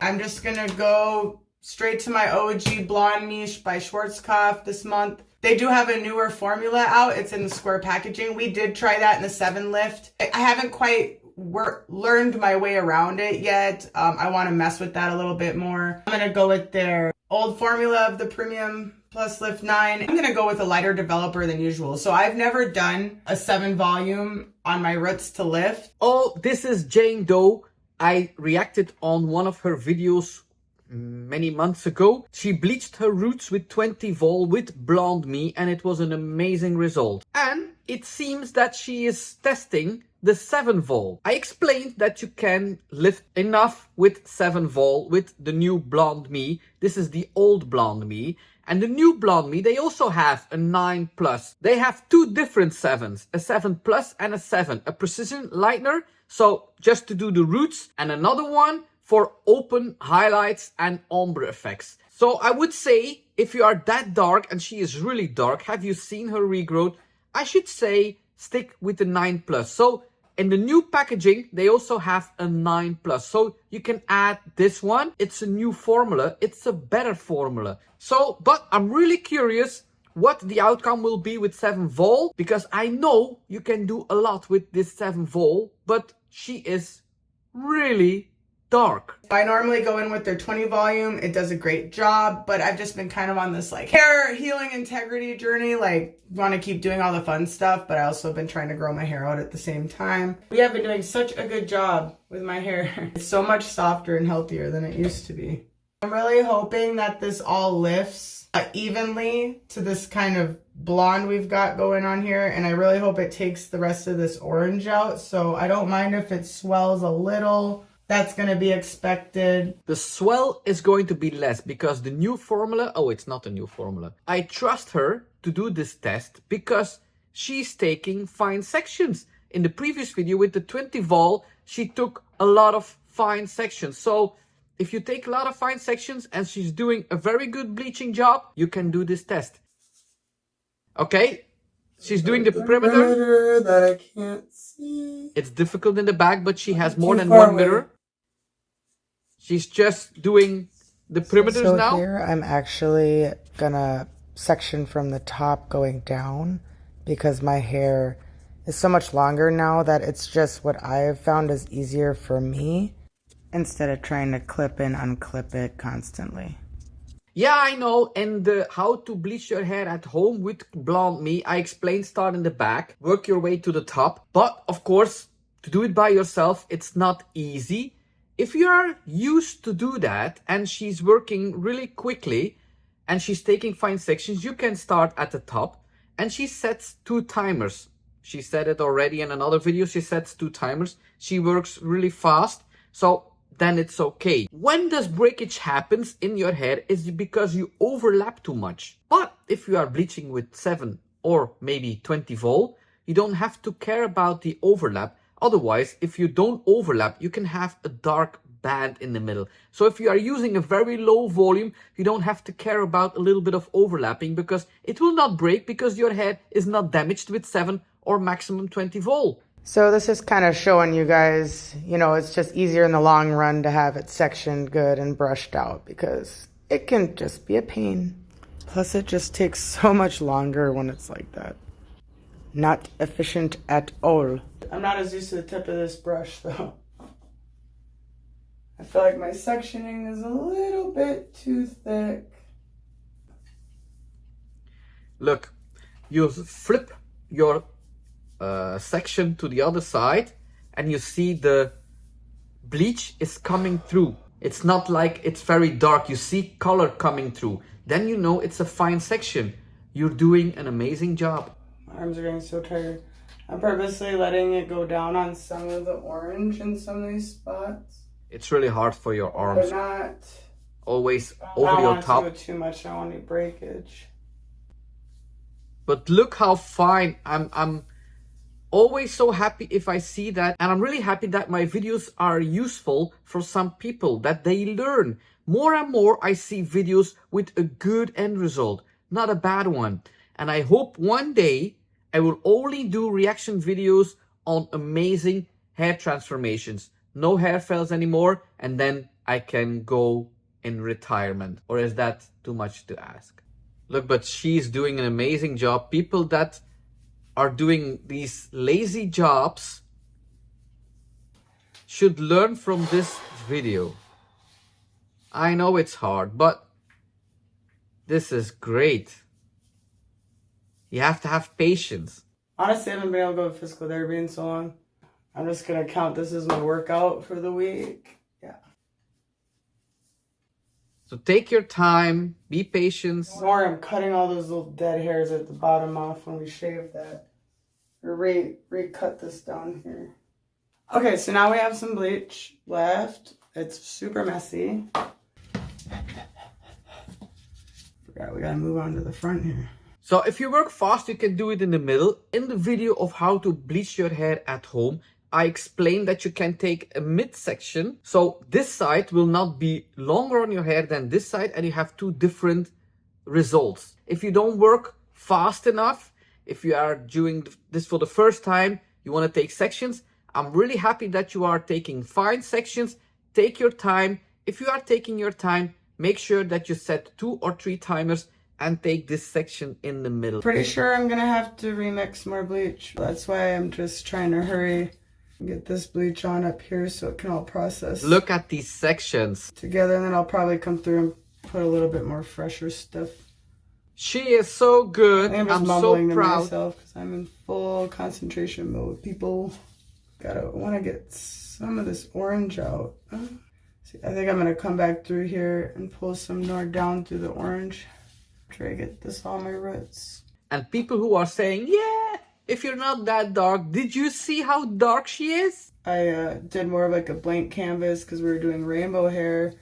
I'm just gonna go straight to my OG Blonde Miche by Schwarzkopf this month. They do have a newer formula out. It's in the square packaging. We did try that in the 7 lift. I haven't quite learned my way around it yet. I want to mess with that a little bit more. I'm going to go with their old formula of the Premium Plus Lift 9. I'm going to go with a lighter developer than usual. So I've never done a 7 volume on my roots to lift. Oh, this is Jane Doe. I reacted on one of her videos many months ago. She bleached her roots with 20 vol with Blonde Me, and it was an amazing result. And it seems that she is testing the 7 vol. I explained that you can lift enough with 7 vol with the new Blonde Me. This is the old Blonde Me. And the new Blonde Me, they also have a 9 plus. They have 2 different 7s, a 7 plus and a 7, a precision lightener, so just to do the roots, and another one for open highlights and ombre effects. So I would say, if you are that dark, and she is really dark, have you seen her regrowth? I should say stick with the 9 plus. So in the new packaging, they also have a 9 plus. So you can add this one. It's a new formula. It's a better formula. So, but I'm really curious what the outcome will be with 7 vol, because I know you can do a lot with this 7 vol, but she is really dark. I normally go in with their 20 volume. It does a great job, but I've just been kind of on this like hair healing integrity journey. Like, want to keep doing all the fun stuff, but I also been trying to grow my hair out at the same time. We have been doing such a good job with my hair. It's so much softer and healthier than it used to be. I'm really hoping that this all lifts evenly to this kind of blonde we've got going on here, and I really hope it takes the rest of this orange out. So I don't mind if it swells a little. That's going to be expected. The swell is going to be less because the new formula, oh, it's not a new formula. I trust her to do this test because she's taking fine sections. In the previous video with the 20 vol, she took a lot of fine sections. So if you take a lot of fine sections and she's doing a very good bleaching job, you can do this test. Okay, she's doing the perimeter that I can't see. It's difficult in the back, but she has more than one mirror. She's just doing the perimeters so now. Here I'm actually gonna section from the top going down because my hair is so much longer now that it's just what I have found is easier for me instead of trying to clip and unclip it constantly. Yeah, I know. And how to bleach your hair at home with Blonde Me, I explained, start in the back, work your way to the top. But of course, to do it by yourself, it's not easy. If you are used to do that and she's working really quickly and she's taking fine sections, you can start at the top, and she sets 2 timers. She said it already in another video. She sets 2 timers. She works really fast. So then it's okay. When this breakage happens in your hair is because you overlap too much. But if you are bleaching with 7 or maybe 20 vol, you don't have to care about the overlap. Otherwise, if you don't overlap, you can have a dark band in the middle. So if you are using a very low volume, you don't have to care about a little bit of overlapping because it will not break because your hair is not damaged with 7 or maximum 20 vol. So this is kind of showing you guys, you know, it's just easier in the long run to have it sectioned good and brushed out because it can just be a pain. Plus it just takes so much longer when it's like that. Not efficient at all. I'm not as used to the tip of this brush though. I feel like my sectioning is a little bit too thick. Look, you flip your section to the other side and you see the bleach is coming through. It's not like it's very dark. You see color coming through. Then you know it's a fine section. You're doing an amazing job. My arms are getting so tired. I'm purposely letting it go down on some of the orange in some of these spots. It's really hard for your arms. But not always over your top. I don't want to do it too much. I don't want any breakage. But look how fine. I'm always so happy if I see that. And I'm really happy that my videos are useful for some people, that they learn. More and more I see videos with a good end result, not a bad one. And I hope one day I will only do reaction videos on amazing hair transformations. No hair fails anymore, and then I can go in retirement? Or is that too much to ask? Look, but she's doing an amazing job. People that are doing these lazy jobs should learn from this video. I know it's hard, but this is great. You have to have patience. Honestly, I haven't been able to go to physical therapy in so long. I'm just gonna count this as my workout for the week. Yeah. So take your time, be patient. Or I'm cutting all those little dead hairs at the bottom off when we shave that. Or recut this down here. Okay, so now we have some bleach left. It's super messy. Forgot we gotta move on to the front here. So if you work fast, you can do it in the middle. In the video of how to bleach your hair at home, I explained that you can take a midsection. So this side will not be longer on your hair than this side, and you have two different results. If you don't work fast enough, if you are doing this for the first time, you want to take sections, I'm really happy that you are taking fine sections. Take your time. If you are taking your time, make sure that you set 2 or 3 timers and take this section in the middle. Pretty sure I'm gonna have to remix more bleach. That's why I'm just trying to hurry and get this bleach on up here so it can all process. Look at these sections together, and then I'll probably come through and put a little bit more fresher stuff. She is so good. I'm so mumbling to proud. myself because I'm in full concentration mode. People want to get some of this orange out. See, I think I'm gonna come back through here and pull some more down through the orange. Try to get this on my roots. And people who are saying, yeah, if you're not that dark, did you see how dark she is? I did more of like a blank canvas because we were doing rainbow hair.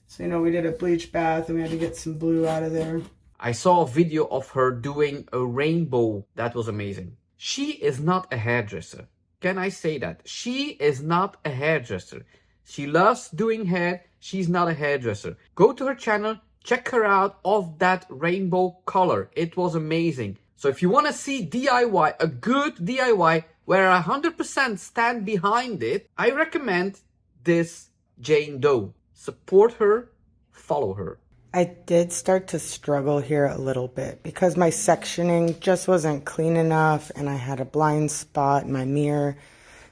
So, you know, we did a bleach bath and we had to get some blue out of there. I saw a video of her doing a rainbow. That was amazing. She is not a hairdresser. Can I say that? She is not a hairdresser. She loves doing hair. She's not a hairdresser. Go to her channel. Check her out of that rainbow color. It was amazing. So if you want to see DIY, a good DIY, where I 100% stand behind it, I recommend this Jane Doe. Support her, follow her. I did start to struggle here a little bit because my sectioning just wasn't clean enough and I had a blind spot in my mirror.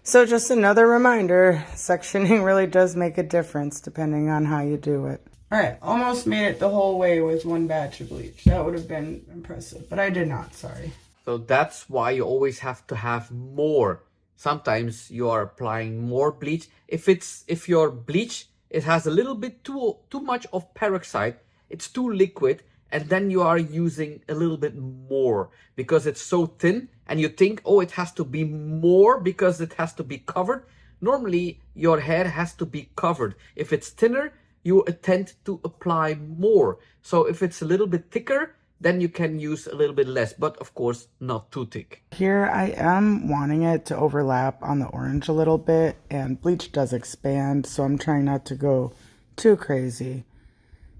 So just another reminder, sectioning really does make a difference depending on how you do it. All right, almost made it the whole way with one batch of bleach. That would have been impressive, but I did not, sorry. So that's why you always have to have more. Sometimes you are applying more bleach. If your bleach, it has a little bit too much of peroxide, it's too liquid, and then you are using a little bit more because it's so thin and you think, oh, it has to be more because it has to be covered. Normally, your hair has to be covered. If it's thinner, you tend to apply more. So if it's a little bit thicker, then you can use a little bit less, but of course not too thick. Here I am wanting it to overlap on the orange a little bit, and bleach does expand, so I'm trying not to go too crazy.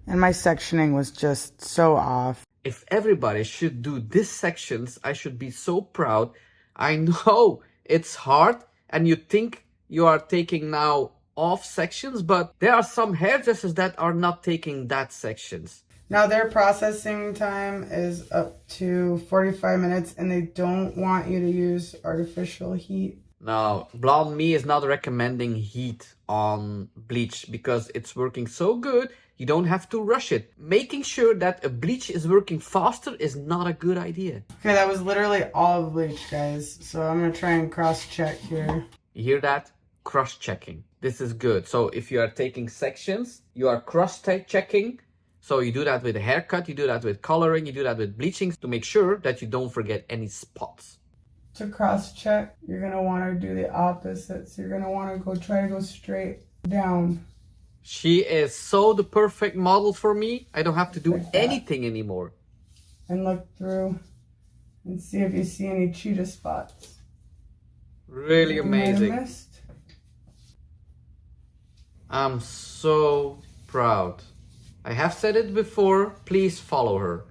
And my sectioning was just so off. If everybody should do these sections, I should be so proud. I know it's hard and you think you are taking now off sections, but there are some hairdressers that are not taking that sections. Now their processing time is up to 45 minutes and they don't want you to use artificial heat. Now, Blonde Me is not recommending heat on bleach because it's working so good, you don't have to rush it. Making sure that a bleach is working faster is not a good idea. Okay, that was literally all of bleach, guys. So I'm gonna try and cross-check here. You hear that? Cross-checking. This is good. So if you are taking sections, you are cross-checking. So you do that with a haircut, you do that with coloring, you do that with bleaching to make sure that you don't forget any spots. To cross-check, you're going to want to do the opposite. So you're going to want to try to go straight down. She is so the perfect model for me. I don't have to do anything anymore. And look through and see if you see any cheetah spots. Really amazing. I'm so proud. I have said it before, please follow her.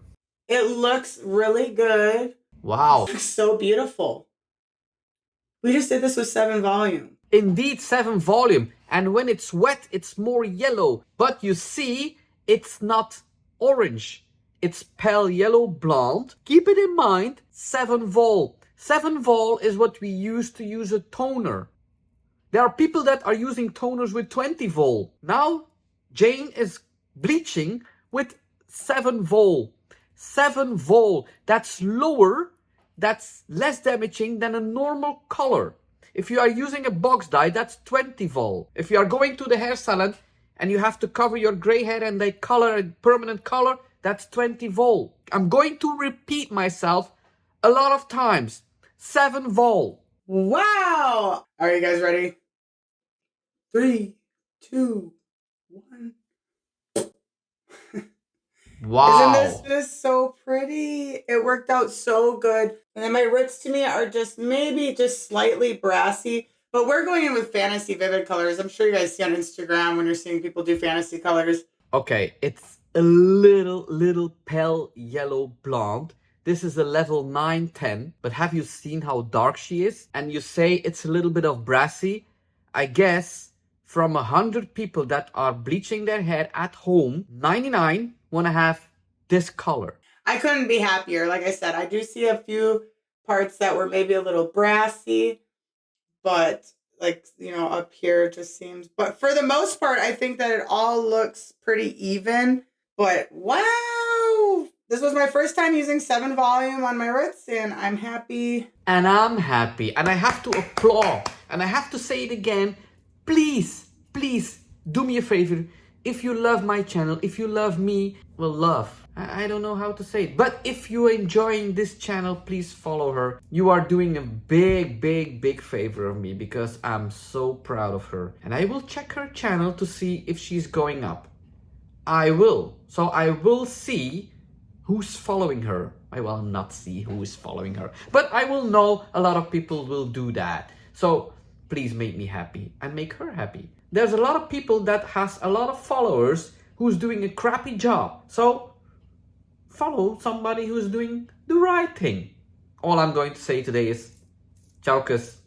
It looks really good. Wow. It looks so beautiful. We just did this with 7 volume. Indeed, 7 volume. And when it's wet, it's more yellow. But you see, it's not orange. It's pale yellow blonde. Keep it in mind, 7 vol. 7 vol is what we use to use a toner. There are people that are using toners with 20 vol. Now, Jane is bleaching with 7 vol. 7 vol, that's lower, that's less damaging than a normal color. If you are using a box dye, that's 20 vol. If you are going to the hair salon and you have to cover your gray hair and they color a permanent color, that's 20 vol. I'm going to repeat myself a lot of times. 7 vol. Wow. Are you guys ready? 3, 2, 1. Wow. Isn't this just so pretty? It worked out so good. And then my roots to me are just maybe just slightly brassy, but we're going in with fantasy vivid colors. I'm sure you guys see on Instagram when you're seeing people do fantasy colors. Okay, it's a little pale yellow blonde. This is a level 9-10, but have you seen how dark she is? And you say it's a little bit of brassy. I guess from 100 people that are bleaching their hair at home, 99 want to have this color. I couldn't be happier. Like I said, I do see a few parts that were maybe a little brassy, but like, you know, up here it just seems, but for the most part, I think that it all looks pretty even. But wow, this was my first time using 7 volume on my roots, and I'm happy. And I'm happy, and I have to applaud, and I have to say it again. Please, please do me a favor. If you love my channel, if you love me, well, love. I don't know how to say it. But if you're enjoying this channel, please follow her. You are doing a big favor of me because I'm so proud of her. And I will check her channel to see if she's going up. I will. So I will see who's following her. I will not see who is following her. But I will know a lot of people will do that. So please make me happy and make her happy. There's a lot of people that has a lot of followers who's doing a crappy job. So follow somebody who's doing the right thing. All I'm going to say today is, ciao, kus.